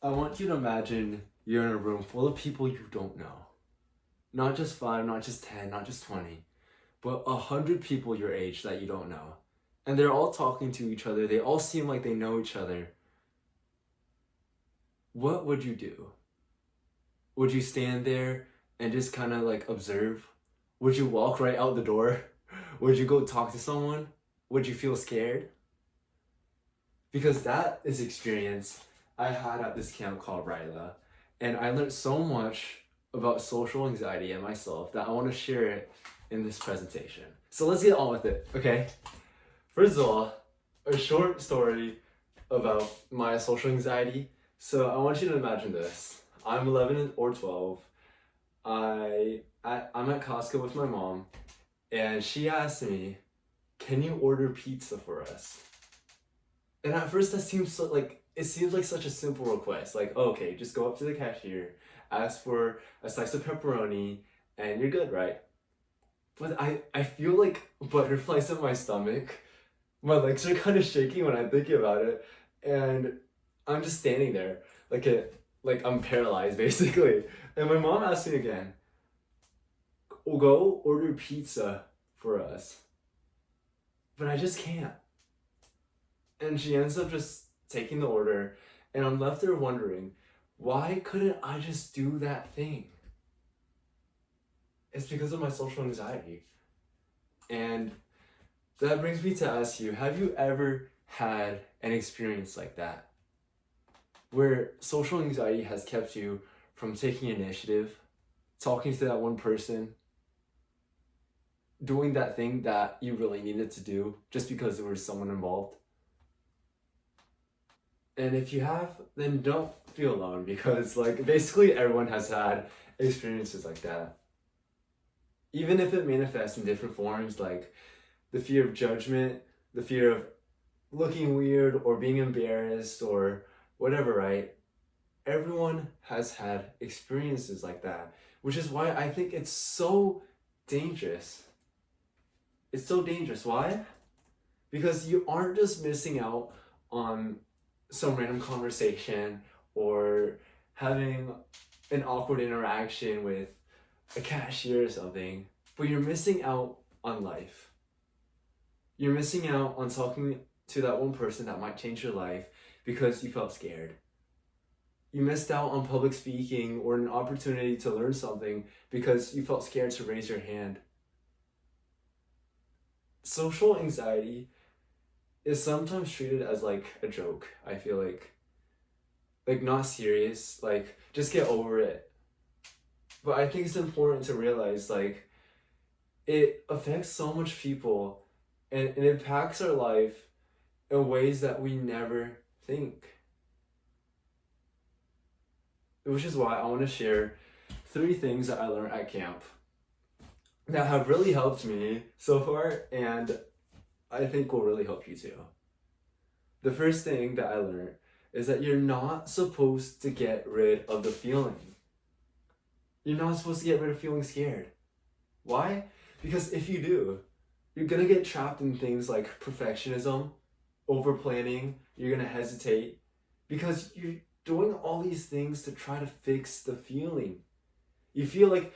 I want you to imagine you're in a room full of people you don't know. Not just 5, not just 10, not just 20, but 100 people your age that you don't know. And they're all talking to each other. They all seem like they know each other. What would you do? Would you stand there and just kind of like observe? Would you walk right out the door? Would you go talk to someone? Would you feel scared? Because that is experience I had at this camp called Ryla. And I learned so much about social anxiety and myself that I want to share it in this presentation. So let's get on with it, okay? First of all, a short story about my social anxiety. So I want you to imagine this. I'm 11 or 12. I'm at Costco with my mom, and she asked me, "Can you order pizza for us?" And at first that seems so, like, it seems like such a simple request. Like, oh, okay, just go up to the cashier, ask for a slice of pepperoni, and you're good, right? But I feel like butterflies in my stomach. My legs are kind of shaking when I think about it. And I'm just standing there like I'm paralyzed basically. And my mom asked me again, "We'll go order pizza for us." But I just can't. And she ends up just taking the order, and I'm left there wondering, why couldn't I just do that thing? It's because of my social anxiety. And that brings me to ask you, have you ever had an experience like that? Where social anxiety has kept you from taking initiative, talking to that one person, doing that thing that you really needed to do just because there was someone involved? And if you have, then don't feel alone, because like basically everyone has had experiences like that. Even if it manifests in different forms, like the fear of judgment, the fear of looking weird or being embarrassed or whatever, right? Everyone has had experiences like that, which is why I think it's so dangerous. It's so dangerous. Why? Because you aren't just missing out on some random conversation or having an awkward interaction with a cashier or something, but you're missing out on life. You're missing out on talking to that one person that might change your life because you felt scared. You missed out on public speaking or an opportunity to learn something because you felt scared to raise your hand. Social anxiety is sometimes treated as like a joke, I feel like not serious, like just get over it. But I think it's important to realize like it affects so much people and it impacts our life in ways that we never think. Which is why I want to share 3 things that I learned at camp that have really helped me so far, and I think will really help you too. The first thing that I learned is that you're not supposed to get rid of the feeling. You're not supposed to get rid of feeling scared. Why? Because if you do, you're gonna get trapped in things like perfectionism, over planning, you're gonna hesitate, because you're doing all these things to try to fix the feeling. You feel like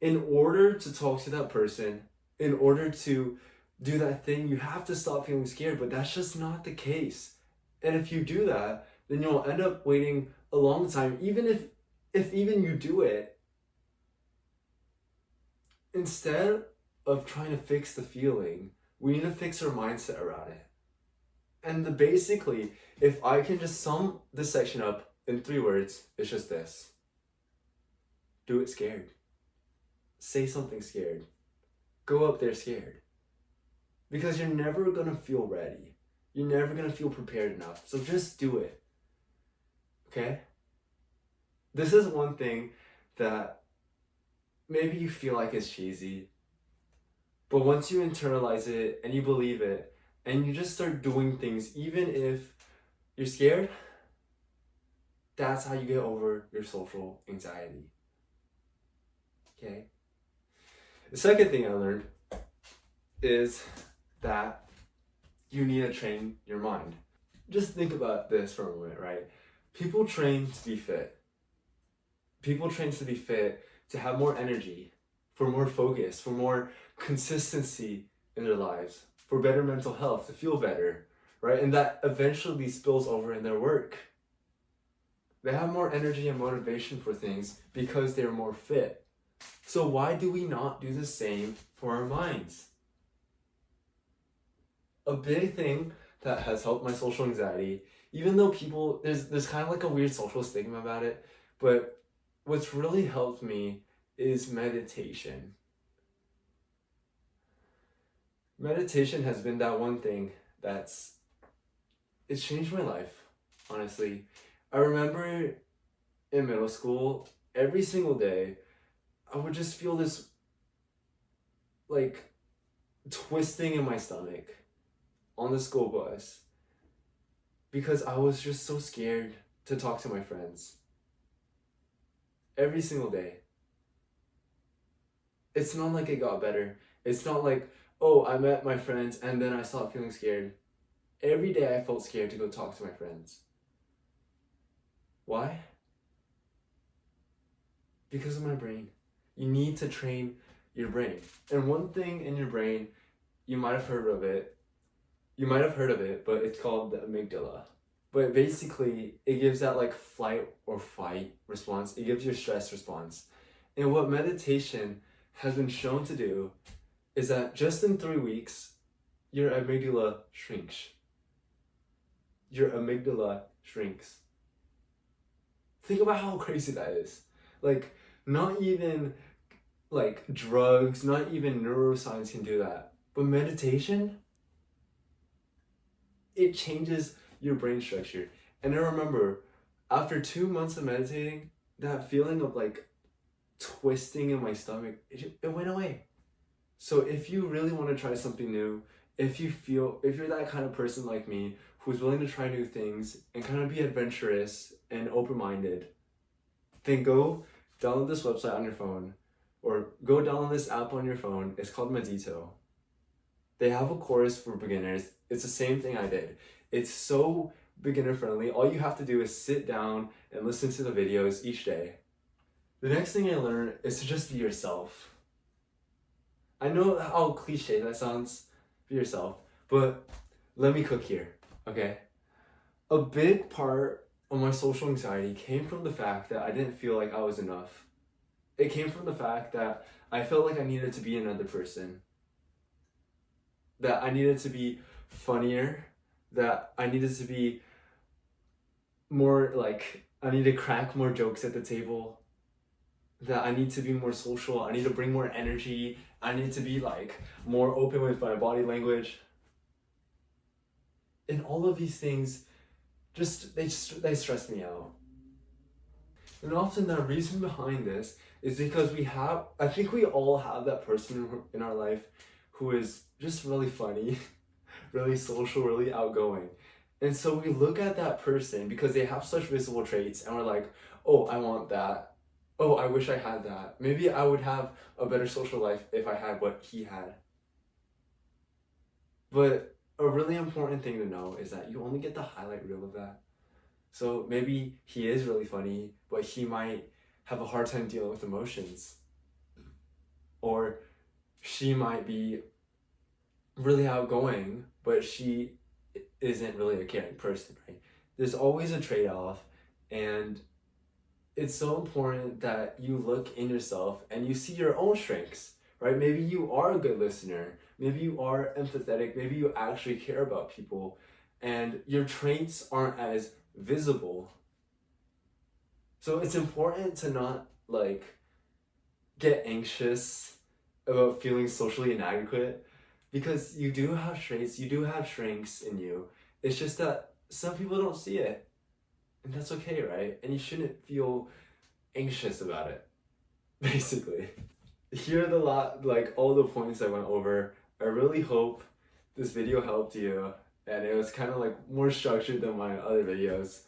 in order to talk to that person, in order to do that thing, you have to stop feeling scared, but that's just not the case. And if you do that, then you'll end up waiting a long time, even if even you do it. Instead of trying to fix the feeling, we need to fix our mindset around it. And basically, if I can just sum this section up in 3 words, it's just this. Do it scared. Say something scared. Go up there scared. Because you're never gonna feel ready. You're never gonna feel prepared enough. So just do it. Okay? This is one thing that maybe you feel like it's cheesy, but once you internalize it and you believe it, and you just start doing things, even if you're scared, that's how you get over your social anxiety. Okay? The second thing I learned is that you need to train your mind. Just think about this for a moment, right? People train to be fit. People train to be fit, to have more energy, for more focus, for more consistency in their lives, for better mental health, to feel better, right? And that eventually spills over in their work. They have more energy and motivation for things because they're more fit. So why do we not do the same for our minds? A big thing that has helped my social anxiety, even though people, there's kind of like a weird social stigma about it, but what's really helped me is meditation. Meditation has been that one thing it's changed my life, honestly. I remember in middle school, every single day, I would just feel this like twisting in my stomach on the school bus because I was just so scared to talk to my friends. Every single day. It's not like it got better. It's not like, oh, I met my friends and then I stopped feeling scared. Every day I felt scared to go talk to my friends. Why? Because of my brain. You need to train your brain. And one thing in your brain, you might have heard of it, but it's called the amygdala. But basically, it gives that like flight or fight response. It gives your stress response. And what meditation has been shown to do is that just in 3 weeks, your amygdala shrinks. Your amygdala shrinks. Think about how crazy that is. Like, not even like drugs, not even neuroscience can do that. But meditation, it changes your brain structure. And I remember, after 2 months of meditating, that feeling of like twisting in my stomach, it went away. So if you really want to try something new, if you're that kind of person like me, who's willing to try new things and kind of be adventurous and open-minded, then go download this website on your phone, or go download this app on your phone. It's called Medito. They have a course for beginners. It's the same thing I did. It's so beginner friendly. All you have to do is sit down and listen to the videos each day. The next thing I learned is to just be yourself. I know how cliche that sounds, be yourself, but let me cook here, okay? A big part of my social anxiety came from the fact that I didn't feel like I was enough. It came from the fact that I felt like I needed to be another person. That I needed to be funnier, that I needed to be more like, I need to crack more jokes at the table, that I need to be more social, I need to bring more energy, I need to be like more open with my body language. And all of these things, they stress me out. And often the reason behind this is because I think we all have that person in our life who is just really funny, really social, really outgoing. And so we look at that person because they have such visible traits and we're like, oh, I want that. Oh, I wish I had that. Maybe I would have a better social life if I had what he had. But a really important thing to know is that you only get the highlight reel of that. So maybe he is really funny, but he might have a hard time dealing with emotions. Or she might be really outgoing, but she isn't really a caring person, right? There's always a trade-off, and it's so important that you look in yourself and you see your own strengths, right? Maybe you are a good listener, maybe you are empathetic, maybe you actually care about people, and your traits aren't as visible. So it's important to not like get anxious about feeling socially inadequate, because you do have traits, you do have strengths in you. It's just that some people don't see it, and that's okay, right? And you shouldn't feel anxious about it, basically. Here are all the points I went over. I really hope this video helped you, and it was kind of like more structured than my other videos.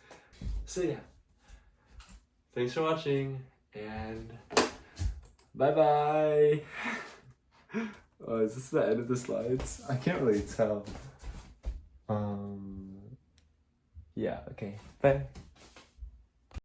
So yeah, thanks for watching, and bye-bye. Oh, is this the end of the slides? I can't really tell. Yeah, okay, bye.